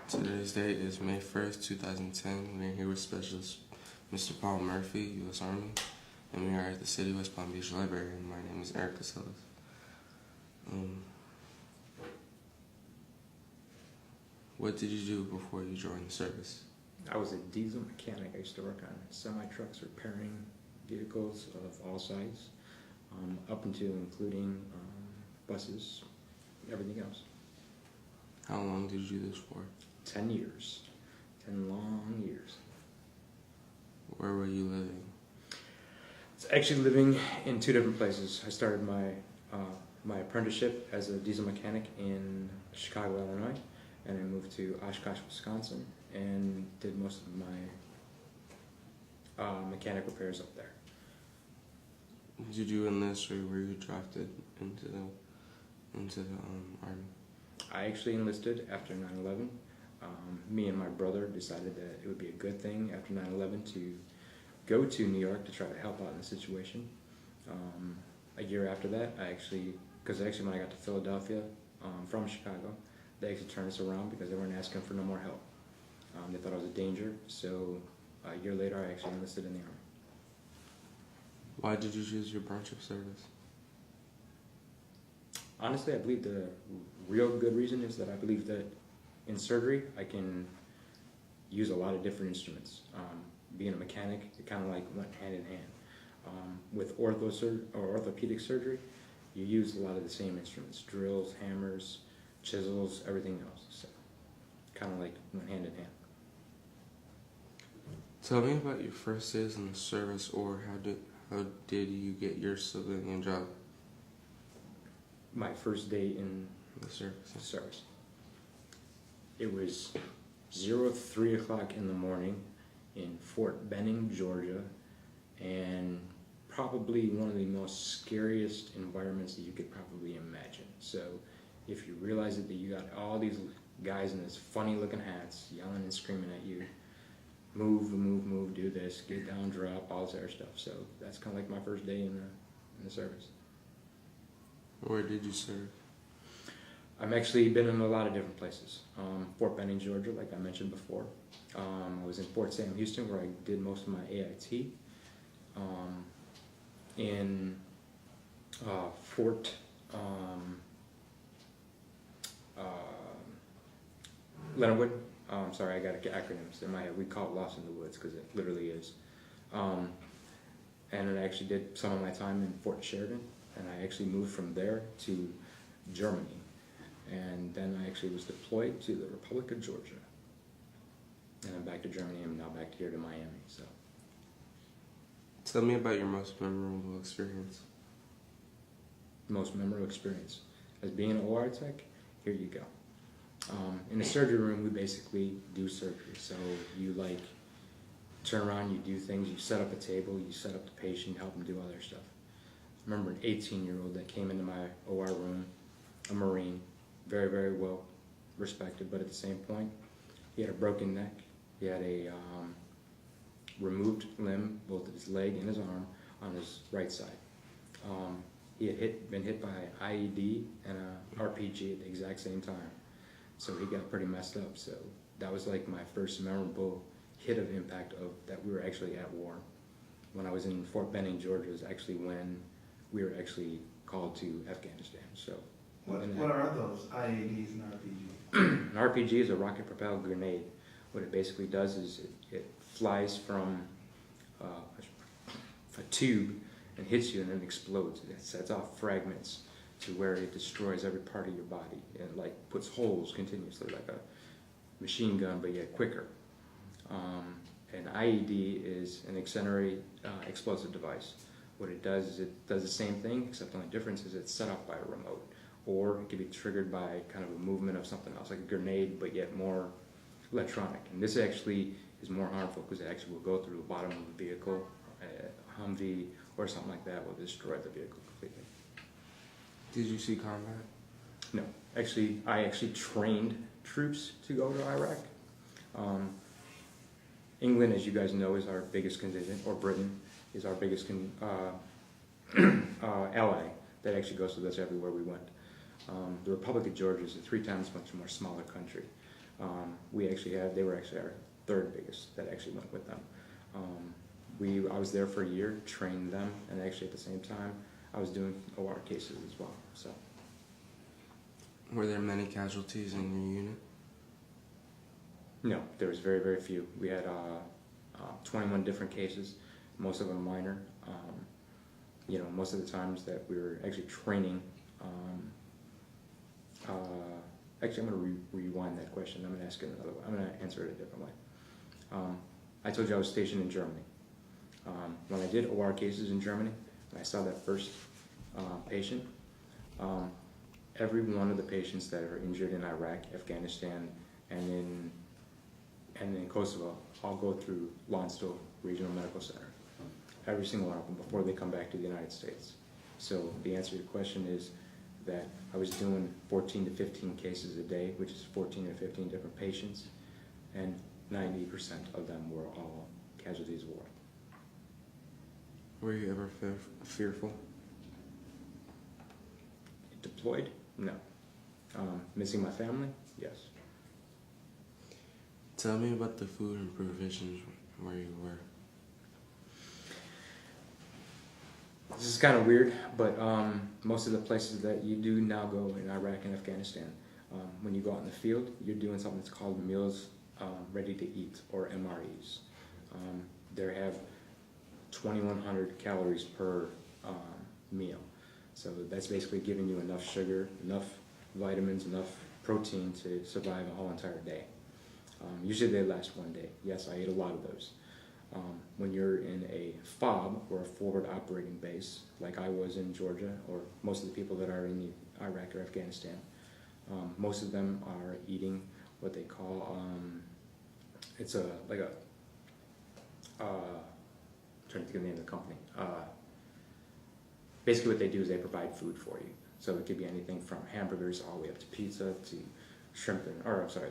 Today's date is May 1st, 2010. We're here with Specialist Mr. Paul Murphy, U.S. Army, and we are at the City West Palm Beach Library, and my name is Eric Casillas. What did you do before you joined the service? I was a diesel mechanic. I used to work on semi-trucks repairing vehicles of all sizes, up until including buses, everything else. How long did you do this for? 10 years. 10 long years. Where were you living? It's actually living in two different places. I started my apprenticeship as a diesel mechanic in Chicago, Illinois, and I moved to Oshkosh, Wisconsin, and did most of my mechanic repairs up there. Did you enlist or were you drafted into the Army? I actually enlisted after 9/11. Me and my brother decided that it would be a good thing after 9/11 to go to New York to try to help out in the situation. A year after that, because when I got to Philadelphia from Chicago, they actually turned us around because they weren't asking for no more help. They thought I was a danger, so a year later I actually enlisted in the Army. Why did you choose your branch of service? Honestly, I believe the real good reason is that I believe that in surgery I can use a lot of different instruments. Being a mechanic, it kind of like went hand in hand. With orthopedic surgery, you use a lot of the same instruments: drills, hammers, chisels, everything else. So, kind of like went hand in hand. Tell me about your first days in the service, or how did you get your civilian job? My first day in The service. It was 3 o'clock in the morning in Fort Benning, Georgia, and probably one of the most scariest environments that you could probably imagine. So if you realize that you got all these guys in these funny looking hats yelling and screaming at you, move, do this, get down, drop, all this other stuff. So that's kind of like my first day in the service. Where did you serve? I've actually been in a lot of different places. Fort Benning, Georgia, like I mentioned before. I was in Fort Sam Houston, where I did most of my AIT. In Fort Leonardwood. Sorry, I got acronyms in my head. We call it Lost in the Woods because it literally is. And I actually did some of my time in Fort Sheridan, and I actually moved from there to Germany. And then I actually was deployed to the Republic of Georgia. And I'm back to Germany. I'm now back here to Miami. So, Tell me about your most memorable experience. most memorable experience as being an OR tech. Here you go. In the surgery room, we basically do surgery. So you turn around, you do things. You set up a table. You set up the patient, help them do other stuff. I remember an 18-year-old that came into my OR room, a Marine, very, very well respected, but at the same point, he had a broken neck. He had a removed limb, both of his leg and his arm, on his right side. He had been hit by an IED and a RPG at the exact same time, so he got pretty messed up. So that was like my first memorable hit of impact of that we were actually at war. When I was in Fort Benning, Georgia, is actually when we were actually called to Afghanistan. So. What are those IADs and RPGs? An RPG is a rocket-propelled grenade. What it basically does is it flies from a tube and hits you and then explodes. It sets off fragments to where it destroys every part of your body and puts holes continuously, like a machine gun, but yet quicker. An IED is an auxiliary explosive device. What it does is it does the same thing, except the only difference is it's set off by a remote. Or it can be triggered by kind of a movement of something else, like a grenade, but yet more electronic. And this actually is more harmful because it actually will go through the bottom of the vehicle, a Humvee or something like that will destroy the vehicle completely. Did you see combat? No. I actually trained troops to go to Iraq. England, as you guys know, is our biggest contingent, or Britain is our biggest ally that actually goes with us everywhere we went. The Republic of Georgia is a 3 times much more smaller country. They were actually our third biggest that actually went with them. I was there for a year, trained them, and actually at the same time, I was doing OR cases as well. So, Were there many casualties in your unit? no, there was very, very few. We had 21 different cases, most of them minor. Most of the times that we were actually training. Actually, I'm going to rewind that question. I'm going to ask it another way. I'm going to answer it a different way. I told you I was stationed in Germany. When I did OR cases in Germany, and I saw that first patient, every one of the patients that are injured in Iraq, Afghanistan, and in Kosovo all go through Lonsdale Regional Medical Center. Every single one of them before they come back to the United States. So the answer to your question is that I was doing 14 to 15 cases a day, which is 14 to 15 different patients, and 90% of them were all casualties of war. Were you ever fearful? Deployed? No. Missing my family? Yes. Tell me about the food and provisions where you were. This is kind of weird, but most of the places that you do now go in Iraq and Afghanistan, when you go out in the field, you're doing something that's called meals ready to eat, or MREs. They have 2,100 calories per meal. So that's basically giving you enough sugar, enough vitamins, enough protein to survive a whole entire day. Usually they last one day. Yes, I ate a lot of those. When you're in a FOB, or a forward operating base, like I was in Georgia, or most of the people that are in Iraq or Afghanistan, most of them are eating what they call, I'm trying to think of the name of the company. Basically what they do is they provide food for you. So it could be anything from hamburgers all the way up to pizza to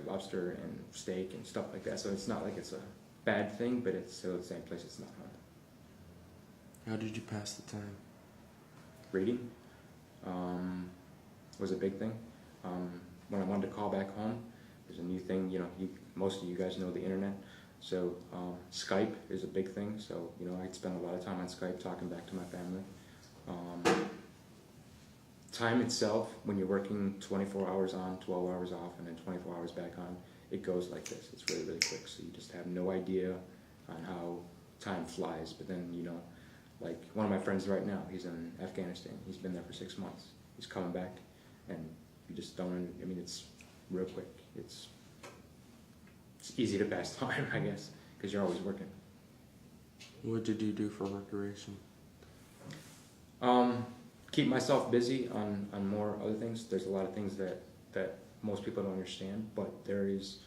lobster and steak and stuff like that. So it's not like it's a bad thing, but it's still the same place. It's not home. How did you pass the time? Reading was a big thing. When I wanted to call back home, there's a new thing. Most of you guys know the internet, so Skype is a big thing. So I'd spend a lot of time on Skype talking back to my family. Time itself, when you're working 24 hours on, 12 hours off, and then 24 hours back on, it goes like this. It's really, really quick. So you just have no idea on how time flies. But then, like one of my friends right now, he's in Afghanistan. He's been there for 6 months. He's coming back, and you just don't, it's real quick. It's easy to pass time, I guess, because you're always working. What did you do for recreation? Keep myself busy on more other things. There's a lot of things that most people don't understand, but there is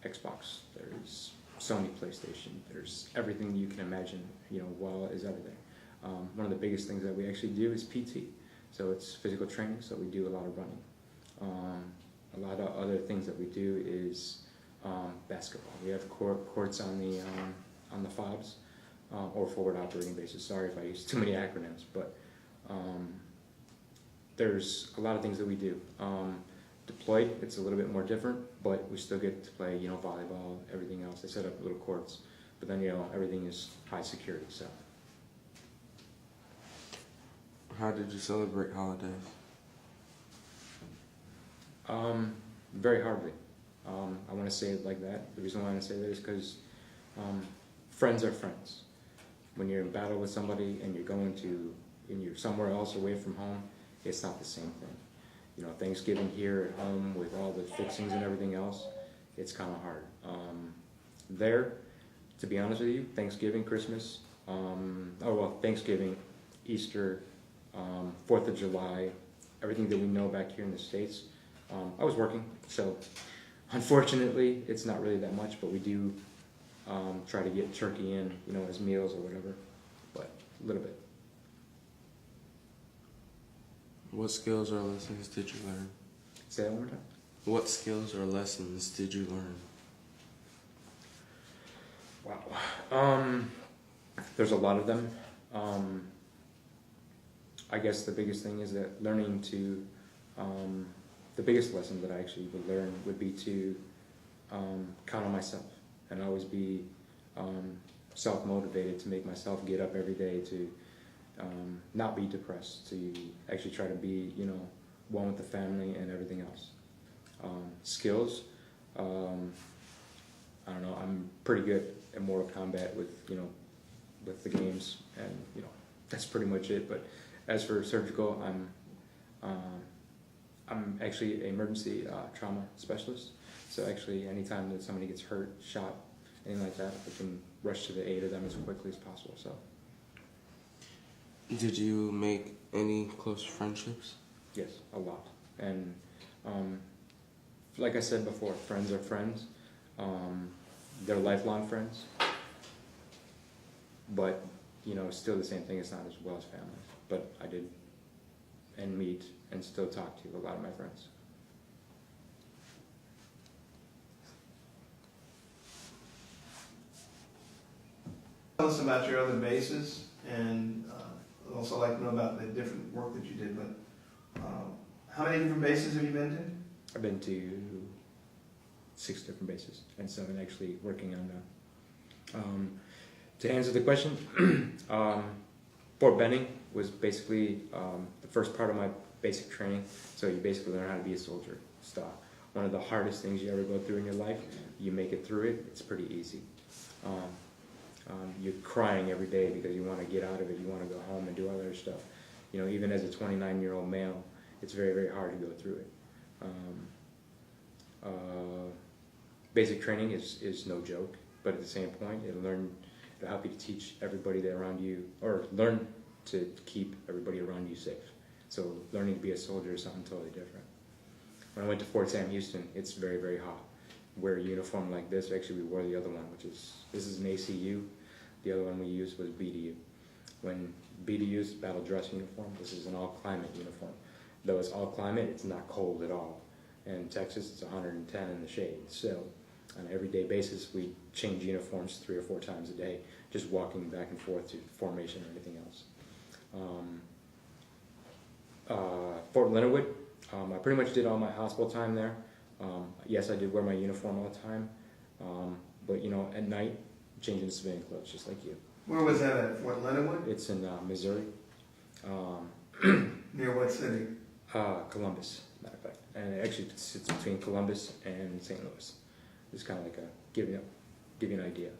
Xbox, there's Sony PlayStation, there's everything you can imagine, WoW is everything. One of the biggest things that we actually do is PT. So it's physical training, so we do a lot of running. A lot of other things that we do is basketball. We have courts on the FOBs, or forward operating bases. Sorry if I use too many acronyms, but there's a lot of things that we do. Deployed, it's a little bit more different, but we still get to play, volleyball, everything else. They set up little courts, but then, everything is high security, so. How did you celebrate holidays? Very hardly. I want to say it like that. The reason why I want to say that is because friends are friends. When you're in battle with somebody and you're somewhere else away from home, it's not the same thing. Thanksgiving here at home with all the fixings and everything else, it's kind of hard. There, to be honest with you, Thanksgiving, Christmas, Thanksgiving, Easter, 4th of July, everything that we know back here in the States, I was working, so unfortunately it's not really that much, but we do try to get turkey in, as meals or whatever, but a little bit. What skills or lessons did you learn? Say that one more time. What skills or lessons did you learn? Wow. There's a lot of them. I guess the biggest thing is that learning to, the biggest lesson that I actually would learn would be to count on myself and always be self-motivated to make myself get up every day, to not be depressed, to actually try to be, one with the family and everything else. Skills, I don't know, I'm pretty good at Mortal Kombat with the games, and that's pretty much it. But as for surgical, I'm actually an emergency trauma specialist. So actually, anytime that somebody gets hurt, shot, anything like that, I can rush to the aid of them as quickly as possible. So. Did you make any close friendships? Yes, a lot. And like I said before, friends are friends. They're lifelong friends. But, still the same thing. It's not as well as family. But I did and meet and still talk to a lot of my friends. Tell us about your other bases, and I'd also like to know about the different work that you did. But how many different bases have you been to? I've been to 6 different bases, and 7 actually working on now. To answer the question, Fort Benning was basically the first part of my basic training. So you basically learn how to be a soldier. Stop. One of the hardest things you ever go through in your life. You make it through it. It's pretty easy. You're crying every day because you want to get out of it. You want to go home and do other stuff. Even as a 29-year-old male, it's very, very hard to go through it. Basic training is no joke, but at the same point, it'll help you to teach everybody that around you, or learn to keep everybody around you safe. So learning to be a soldier is something totally different. When I went to Fort Sam Houston, it's very, very hot. Wear a uniform like this. Actually, we wore the other one, this is an ACU. The other one we used was BDU. When BDU is battle dress uniform, this is an all-climate uniform. Though it's all-climate, it's not cold at all. In Texas, it's 110 in the shade. So on an everyday basis, we change uniforms 3 or 4 times a day, just walking back and forth to formation or anything else. Fort Leonard Wood, I pretty much did all my hospital time there. Yes, I did wear my uniform all the time, but at night, changing civilian clothes, just like you. Where was that at? Fort Leonard Wood? It's in Missouri. Near what city? Columbus, matter of fact. And it actually sits between Columbus and St. Louis. It's kind of like give you an idea.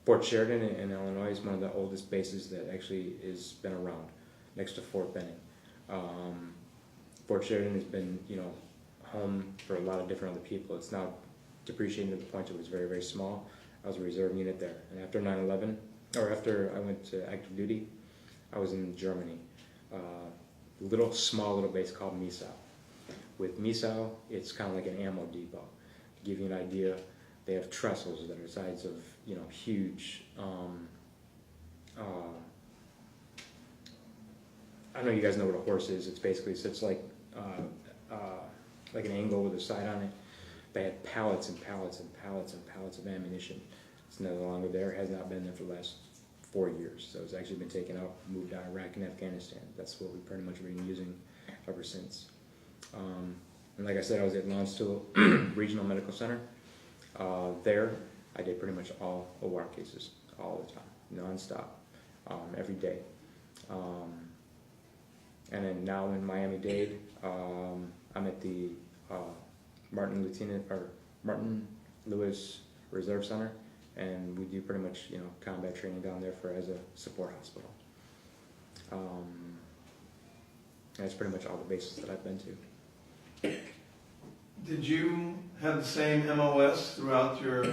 Fort Sheridan in Illinois is one of the oldest bases that actually has been around, next to Fort Benning. Fort Sheridan has been, home for a lot of different other people. It's now depreciating to the point that it was very, very small. I was a reserve unit there. And after 9/11, or after I went to active duty, I was in Germany. Small little base called Misau. With Misau, it's kind of like an ammo depot. To give you an idea, they have trestles that are the size of, huge, I know you guys know what a horse is. It's basically sits like an angle with a side on it. They had pallets and pallets and pallets and pallets of ammunition. It's no longer there. It has not been there for the last 4 years. So it's actually been taken out, moved to Iraq and Afghanistan. That's what we've pretty much been using ever since. And like I said, I was at Lonsdale Regional Medical Center. There, I did pretty much all OR cases, all the time, nonstop, every day. And then now in Miami-Dade, I'm at the Martin Lewis Reserve Center, and we do pretty much combat training down there as a support hospital. That's pretty much all the bases that I've been to. Did you have the same MOS throughout your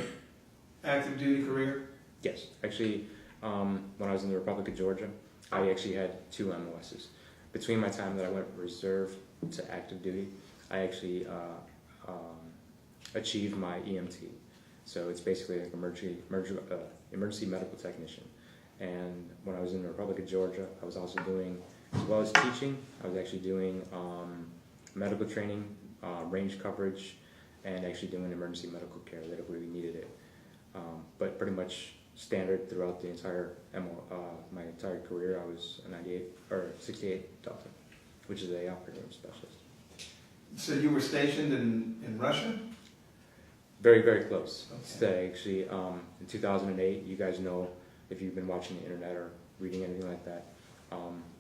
active duty career? Yes, actually, when I was in the Republic of Georgia, I actually had 2 MOSs. Between my time that I went reserve to active duty, I actually achieved my EMT. So it's basically like emergency medical technician. And when I was in the Republic of Georgia, I was also doing, as well as teaching, I was actually doing medical training, range coverage, and actually doing emergency medical care that if we needed it. But pretty much standard throughout the entire my entire career. I was a 98 or 68 Delta. which is a operating room specialist. So you were stationed in Russia? Very, very close. Okay. So actually, in 2008, you guys know, if you've been watching the internet or reading anything like that,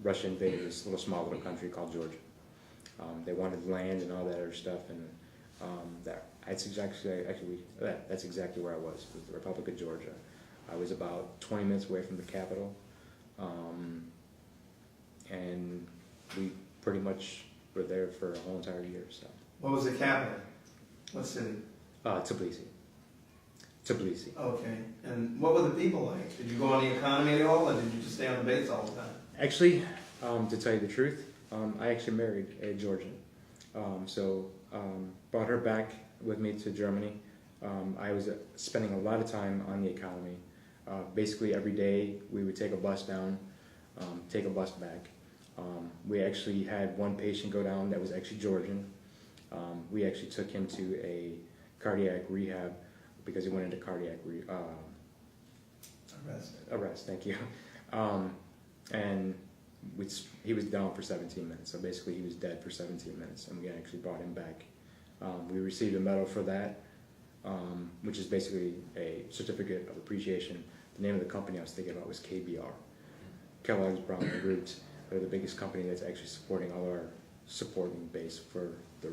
Russia invaded this small little country called Georgia. They wanted land and all that other stuff, and that's exactly where I was, with the Republic of Georgia. I was about 20 minutes away from the capital, and we pretty much were there for a whole entire year. So. What was the capital? What city? Tbilisi. Okay. And what were the people like? Did you go on the economy at all, or did you just stay on the base all the time? Actually, to tell you the truth, I actually married a Georgian. Brought her back with me to Germany. I was spending a lot of time on the economy. Basically every day we would take a bus down, take a bus back. We actually had one patient go down that was actually Georgian. We actually took him to a cardiac rehab because he went into cardiac arrest. Thank you. And he was down for 17 minutes. So basically he was dead for 17 minutes, and we actually brought him back. We received a medal for that, which is basically a certificate of appreciation. The name of the company I was thinking about was KBR. Kellogg's Brown and Root. They're the biggest company that's actually supporting all our supporting base for the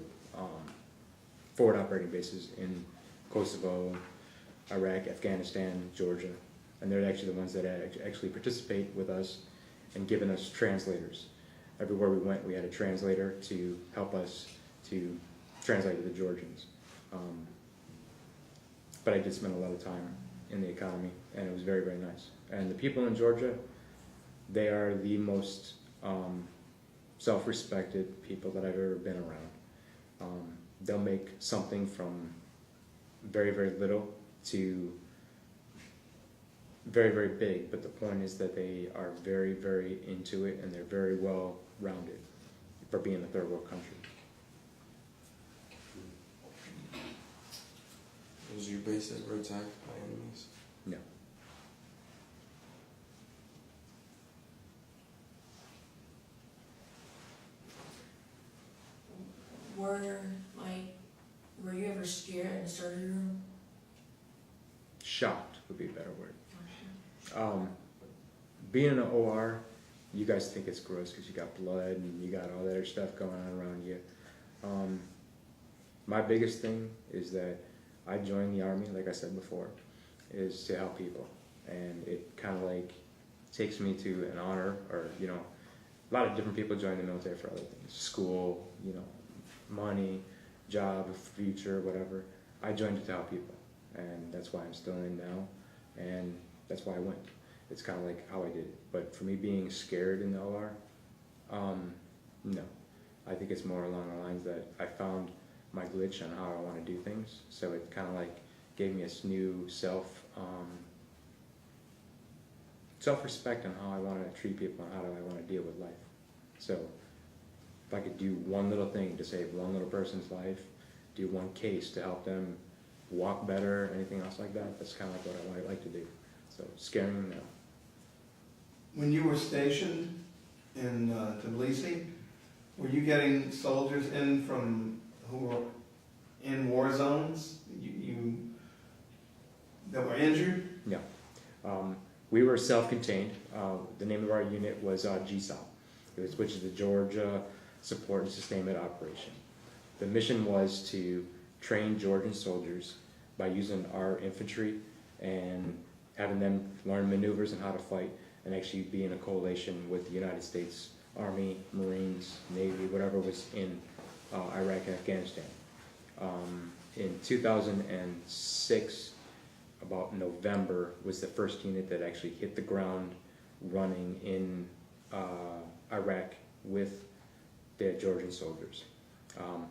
forward operating bases in Kosovo, Iraq, Afghanistan, Georgia. And they're actually the ones that actually participate with us and giving us translators. Everywhere we went, we had a translator to help us to translate to the Georgians. But I did spend a lot of time in the economy, and it was very, very nice. And the people in Georgia, they are the most self-respected people that I've ever been around. They'll make something from very, very little to very, very big, but the point is that they are very, very into it, and they're very well rounded for being a third world country. Was your base ever attacked by enemies? No. Were you ever scared in the surgery room? Shocked would be a better word. Being in an OR, you guys think it's gross because you got blood and you got all that other stuff going on around you. My biggest thing is that I joined the Army, like I said before, is to help people. And it kind of like takes me to an honor, or, a lot of different people join the military for other things. School, money, job, future, whatever. I joined it to help people. And that's why I'm still in now. And that's why I went. It's kind of like how I did it. But for me being scared in the OR, no. I think it's more along the lines that I found my glitch on how I want to do things. So it kind of like gave me a new self-respect on how I want to treat people and how do I want to deal with life. So if I could do one little thing to save one little person's life, do one case to help them walk better, anything else like that, that's kind of like what I like to do. So scaring them now. When you were stationed in Tbilisi, were you getting soldiers in from who were in war zones that were injured? No. We were self-contained. The name of our unit was GSOP, which is the Georgia Support and Sustainment Operation. The mission was to train Georgian soldiers by using our infantry and having them learn maneuvers and how to fight, and actually be in a coalition with the United States Army, Marines, Navy, whatever was in Iraq and Afghanistan. In 2006, about November, was the first unit that actually hit the ground running in Iraq with the Georgian soldiers.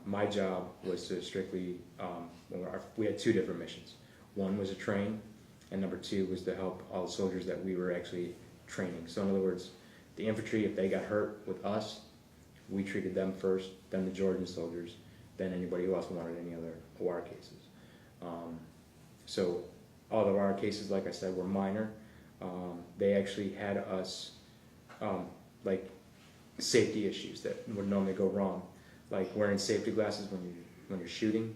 My job was to strictly, we had two different missions. One was to train, and number two was to help all the soldiers that we were actually training. So in other words, the infantry, if they got hurt with us, we treated them first, then the Georgian soldiers, then anybody who else wanted any other OR cases. So all of our cases, like I said, were minor. They actually had us, safety issues that would normally go wrong, like wearing safety glasses when you're shooting.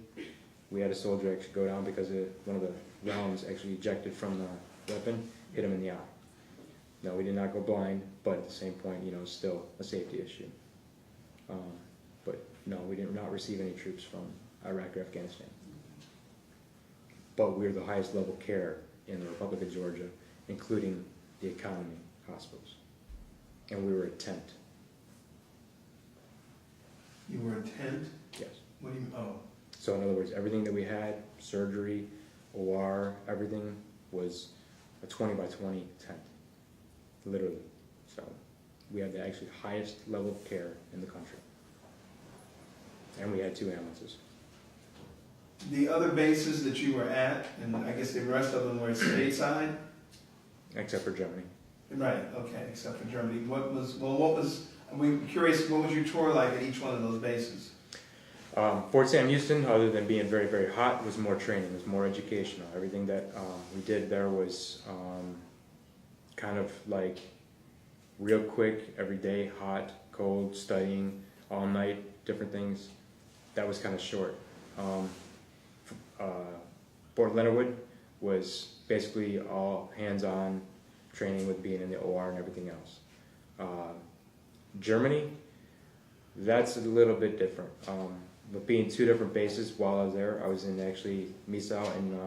We had a soldier actually go down because one of the rounds actually ejected from the weapon, hit him in the eye. No, we did not go blind, but at the same point, it's still a safety issue. But no, we did not receive any troops from Iraq or Afghanistan. But we're the highest level care in the Republic of Georgia, including the economy hospitals. And we were a tent. You were a tent? Yes. What do you, oh, So in other words, everything that we had, surgery, OR, everything was a 20 by 20 tent, literally. So we had the actually highest level of care in the country. And we had 2 ambulances. the other bases that you were at, and I guess the rest of them were stateside? Except for Germany. Right, okay, except for Germany. I'm curious, what was your tour like at each one of those bases? Fort Sam Houston, other than being very, very hot, was more training, was more educational. Everything that we did there was kind of like real quick, every day, hot, cold, studying, all night, different things. That was kind of short. Fort Leonard Wood was basically all hands-on training with being in the OR and everything else. Germany, that's a little bit different. But being 2 different bases while I was there, I was in actually Misau and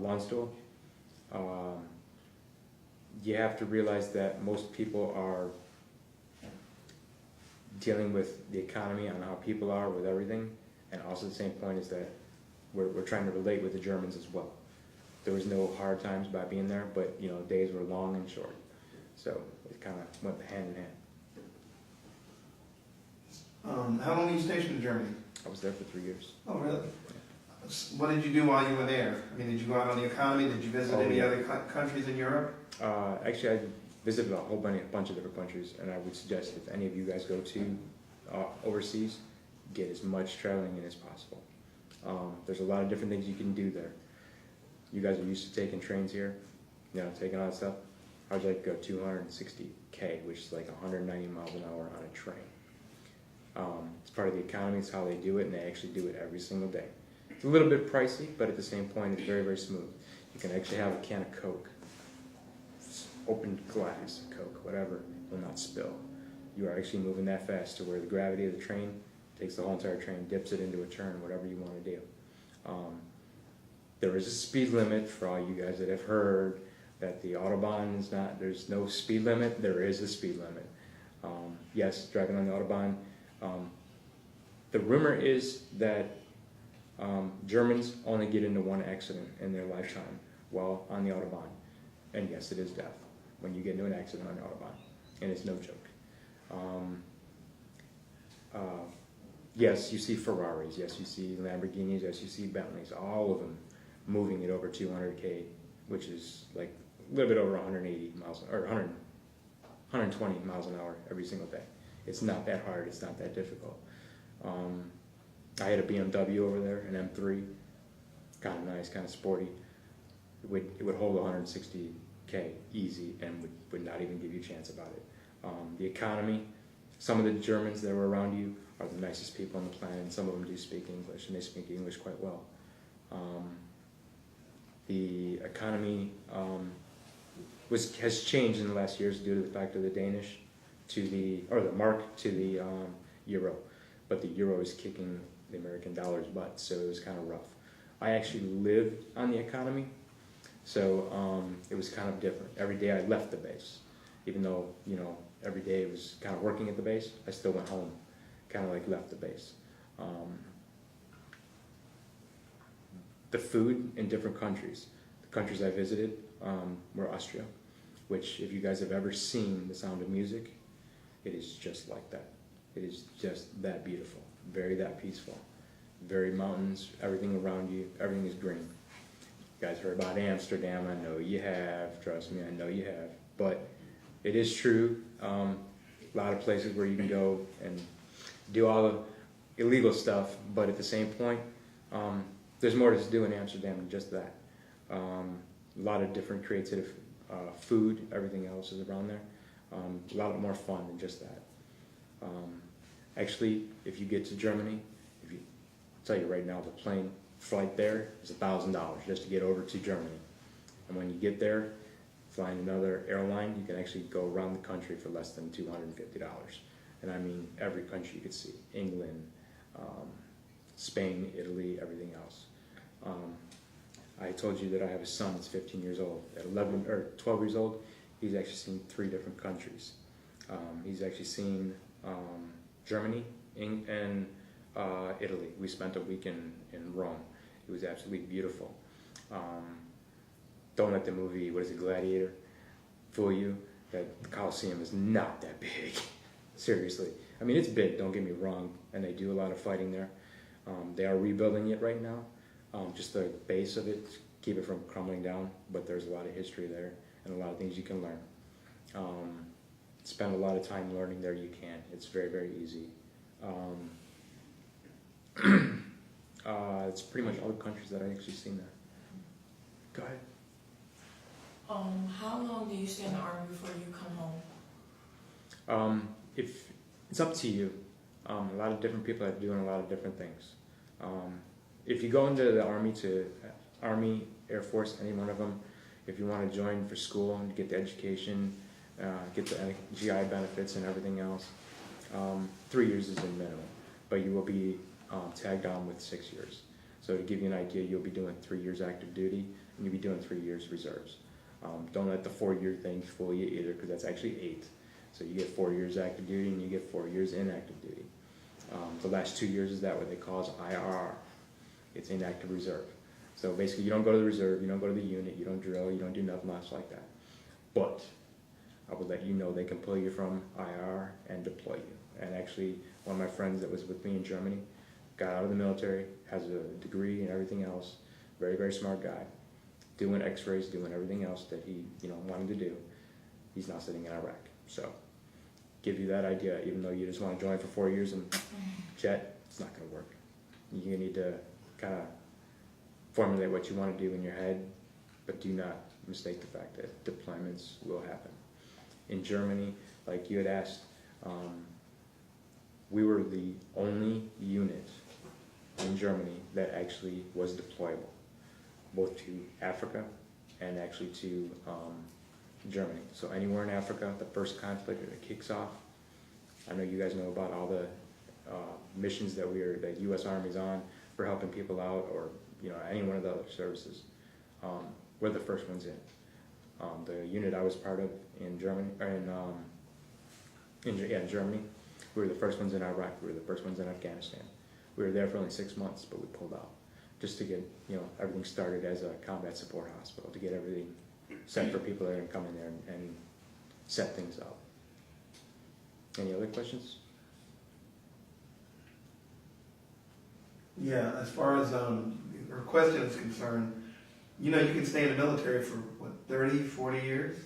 Landstuhl. You have to realize that most people are dealing with the economy and how people are with everything, and also the same point is that we're trying to relate with the Germans as well. There was no hard times by being there, but days were long and short, so it kind of went hand in hand. How long were you stationed in Germany? I was there for 3 years. Oh, really? What did you do while you were there? I mean, did you go out on the economy? Did you visit any other countries in Europe? Actually, I visited a whole bunch of different countries, and I would suggest if any of you guys go to overseas, get as much traveling in as possible. There's a lot of different things you can do there. You guys are used to taking trains here, taking all that stuff. I would like to go 260K, which is like 190 miles an hour on a train. It's part of the economy, it's how they do it, and they actually do it every single day. It's a little bit pricey, but at the same point, it's very, very smooth. You can actually have a can of Coke, open glass, Coke, whatever, will not spill. You are actually moving that fast to where the gravity of the train takes the whole entire train, dips it into a turn, whatever you want to do. There is a speed limit for all you guys that have heard that the Autobahn is not, there's no speed limit, there is a speed limit. Yes, driving on the Autobahn. The rumor is that Germans only get into 1 accident in their lifetime while on the Autobahn. And yes, it is death when you get into an accident on the Autobahn. And it's no joke. Yes, you see Ferraris, yes, you see Lamborghinis, yes, you see Bentleys, all of them moving at over 200K, which is like a little bit over 180 miles, or 120 miles an hour every single day. It's not that hard, it's not that difficult. I had a BMW over there, an M3, kind of nice, kind of sporty. It would hold 160K easy and would not even give you a chance about it. The economy, some of the Germans that were around you are the nicest people on the planet, and some of them do speak English, and they speak English quite well. The economy has changed in the last years due to the fact of the Danish the mark to the euro, but the euro is kicking the American dollar's butt, so it was kind of rough. I actually lived on the economy, so it was kind of different. Every day I left the base, even though every day it was kind of working at the base. I still went home, kind of like left the base. The food in different countries. The countries I visited were Austria, which if you guys have ever seen The Sound of Music, it is just like that. It is just that beautiful, that peaceful. Very mountains, everything around you, everything is green. You guys heard about Amsterdam, I know you have, trust me, I know you have. But it is true, a lot of places where you can go and do all the illegal stuff, but at the same point, there's more to do in Amsterdam than just that. A lot of different creative food, everything else is around there. A lot more fun than just that. Actually, if you get to Germany, I'll tell you right now, the plane flight there is $1,000 just to get over to Germany. And when you get there, flying another airline, you can actually go around the country for less than $250. And I mean every country you could see: England, Spain, Italy, everything else. I told you that I have a son that's 15 years old. At 11 or 12 years old, he's actually seen 3 different countries. He's actually seen Germany and Italy. We spent a week in Rome. It was absolutely beautiful. Don't let the movie, what is it, Gladiator, fool you, that the Colosseum is not that big. Seriously. I mean, it's big, don't get me wrong, and they do a lot of fighting there. They are rebuilding it right now, just the base of it, to keep it from crumbling down, but there's a lot of history there and a lot of things you can learn. Spend a lot of time learning there, you can. It's very, very easy. It's pretty much all the countries that I actually seen there. Go ahead. How long do you stay in the Army before you come home? If it's up to you. A lot of different people are doing a lot of different things. If you go into the Army, Air Force, any one of them, if you want to join for school and get the education, get the GI benefits and everything else, 3 years is the minimum, but you will be tagged on with 6 years. So to give you an idea, you'll be doing 3 years active duty, and you'll be doing 3 years reserves. Don't let the 4-year thing fool you either, because that's actually 8. So you get 4 years active duty, and you get 4 years inactive duty. The last 2 years is that what they call is IRR. It's inactive reserve. So basically, you don't go to the reserve, you don't go to the unit, you don't drill, you don't do nothing else like that. But I will let you know they can pull you from IR and deploy you. And actually, one of my friends that was with me in Germany got out of the military, has a degree and everything else. Very, very smart guy. Doing X-rays, doing everything else that he, wanted to do. He's now sitting in Iraq. So, give you that idea. Even though you just want to join for 4 years and jet, it's not going to work. You need to kind of formulate what you want to do in your head, but do not mistake the fact that deployments will happen. In Germany, like you had asked, we were the only unit in Germany that actually was deployable, both to Africa and actually to Germany. So anywhere in Africa, the first conflict that kicks off, I know you guys know about all the missions that the U.S. Army's on for helping people out, or any one of the other services. We're the first ones in. The unit I was part of in Germany, in Germany, we were the first ones in Iraq. We were the first ones in Afghanistan. We were there for only 6 months, but we pulled out just to get everything started as a combat support hospital, to get everything set for people that are going to come in there and set things up. Any other questions? Yeah, as far as her question is concerned, you can stay in the military for, 30, 40 years?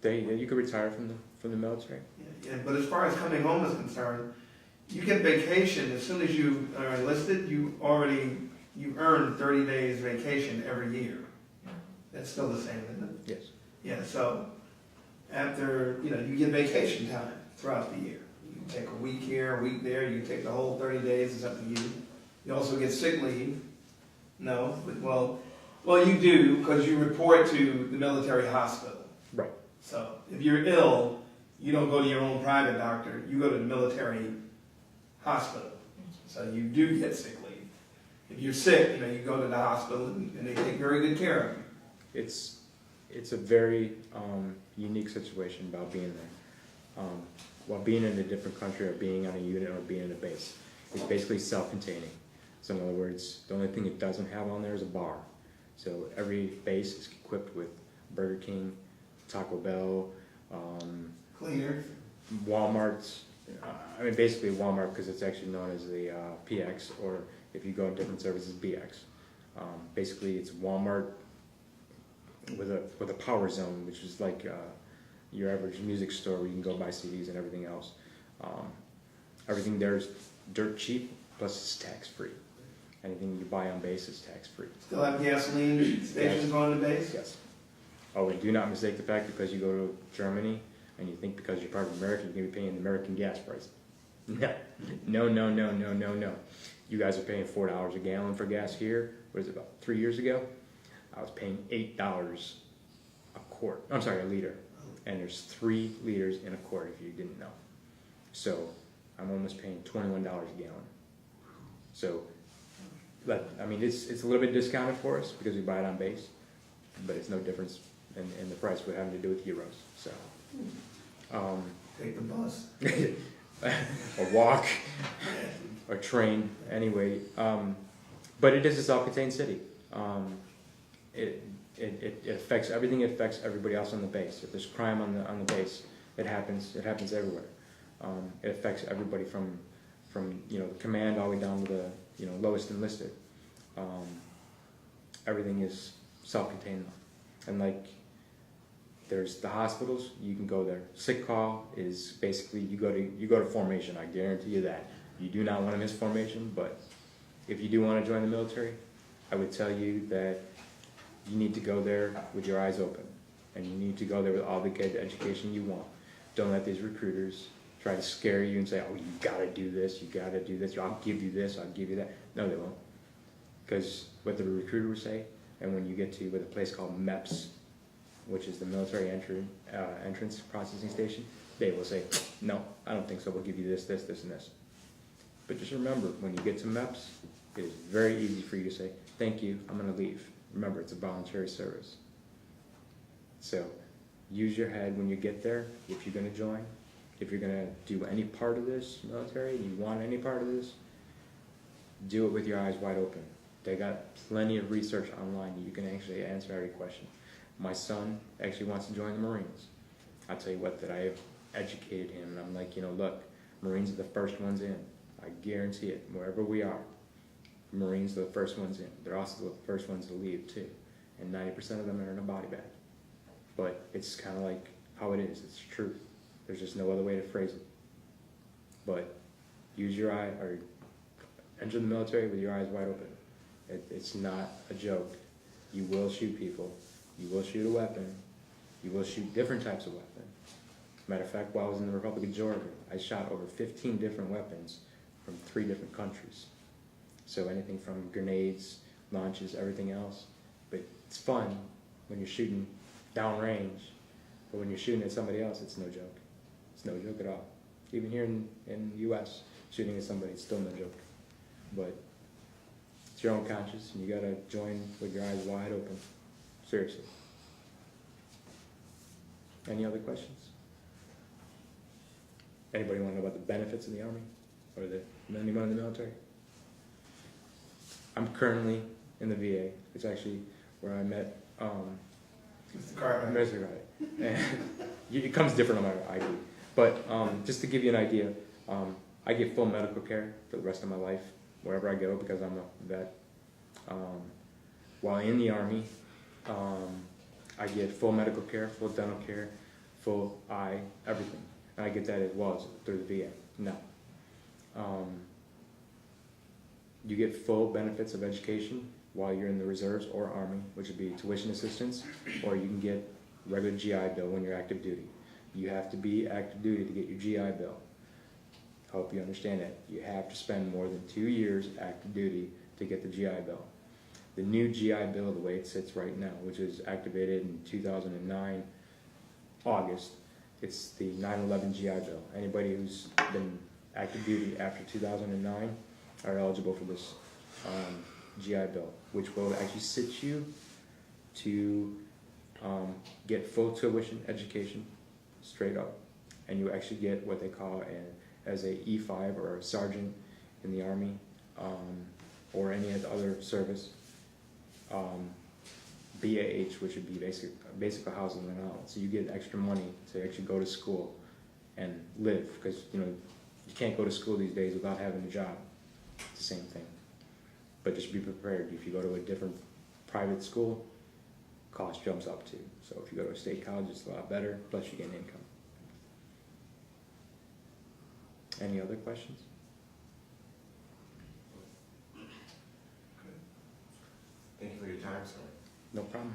You could retire from the military. Yeah, but as far as coming home is concerned, you get vacation. As soon as you are enlisted, you earn 30 days vacation every year. That's still the same, isn't it? Yes. Yeah, so after, you get vacation time throughout the year. You can take a week here, a week there, you can take the whole 30 days, it's up to you. You also get sick leave. No, but well, you do, because you report to the military hospital. Right. So if you're ill, you don't go to your own private doctor, you go to the military hospital. So you do get sick leave. If you're sick, you go to the hospital and they take very good care of you. It's a very unique situation about being there. While being in a different country, or being on a unit, or being in a base, it's basically self-containing. So in other words, the only thing it doesn't have on there is a bar. So every base is equipped with Burger King, Taco Bell, Cleaners. Walmart's. Basically Walmart, because it's actually known as the PX, or if you go in different services, BX. Basically, it's Walmart with a power zone, which is like your average music store where you can go buy CDs and everything else. Everything there is dirt cheap, plus it's tax-free. Anything you buy on base is tax-free. Still have gasoline stations on the base? Yes. Oh, and do not mistake the fact because you go to Germany and you think because you're part of America, you're going to be paying the American gas price. No, no, no, no, no, no, no. You guys are paying $4 a gallon for gas here. What is it, about 3 years ago? I was paying $8 a quart. I'm sorry, a liter. And there's 3 liters in a quart if you didn't know. So I'm almost paying $21 a gallon. So, I mean, it's a little bit discounted for us because we buy it on base, but it's no difference in the price we're having to do with euros. So, Take the bus. or walk, or train, anyway. But it is a self-contained city. It affects everything. It affects everybody else on the base. If there's crime on the base, it happens. It happens everywhere. It affects everybody from the command all the way down to the lowest enlisted. Everything is self-contained, and like there's the hospitals. You can go there. Sick call is basically you go to formation. I guarantee you that. You do not want to miss formation, but if you do want to join the military, I would tell you that you need to go there with your eyes open, and you need to go there with all the good education you want. Don't let these recruiters try to scare you and say, oh, you gotta do this, you gotta do this, I'll give you this, I'll give you that. No, they won't. Because what the recruiter will say, and when you get to with a place called MEPS, which is the military entrance processing station, they will say, no, I don't think so, we'll give you this, this, this, and this. But just remember, when you get to MEPS, it is very easy for you to say, thank you, I'm gonna leave. Remember, it's a voluntary service. So use your head when you get there, if you're gonna join. If you're going to do any part of this military, and you want any part of this, do it with your eyes wide open. They got plenty of research online. You can actually answer every question. My son actually wants to join the Marines. I'll tell you what, that I have educated him, and I'm like, look, Marines are the first ones in. I guarantee it, wherever we are. Marines are the first ones in. They're also the first ones to leave, too. And 90% of them are in a body bag. But it's kind of like how it is. It's the truth. There's just no other way to phrase it. But use your eye, or enter the military with your eyes wide open. It's not a joke. You will shoot people. You will shoot a weapon. You will shoot different types of weapons. Matter of fact, while I was in the Republic of Georgia, I shot over 15 different weapons from 3 different countries. So anything from grenades, launches, everything else. But it's fun when you're shooting downrange. But when you're shooting at somebody else, it's no joke. It's no joke at all. Even here in the U.S., shooting at somebody, it's still no joke. But it's your own conscience, and you gotta join with your eyes wide open. Seriously. Any other questions? Anybody want to know about the benefits of the Army? Or anyone in the military? I'm currently in the VA. It's actually where I met Mr. Carter. Mr. Carter. And it comes different on my ID. But just to give you an idea, I get full medical care for the rest of my life, wherever I go, because I'm a vet. While in the Army, I get full medical care, full dental care, full eye, everything. And I get that as well as through the VA. No. You get full benefits of education while you're in the reserves or Army, which would be tuition assistance, or you can get regular GI Bill when you're active duty. You have to be active duty to get your GI Bill. Hope you understand that. You have to spend more than 2 years active duty to get the GI Bill. The new GI Bill, the way it sits right now, which is activated in 2009, August, it's the 9/11 GI Bill. Anybody who's been active duty after 2009 are eligible for this GI Bill, which will actually sit you to get full tuition education straight up, and you actually get what they call as a E5 or a sergeant in the Army or any other service. BAH, which would be basic housing and allowance. So you get extra money to actually go to school and live, because you can't go to school these days without having a job. It's the same thing. But just be prepared. If you go to a different private school, cost jumps up too. So if you go to a state college, it's a lot better, plus you get an income. Any other questions? Thank you for your time, sir. No problem.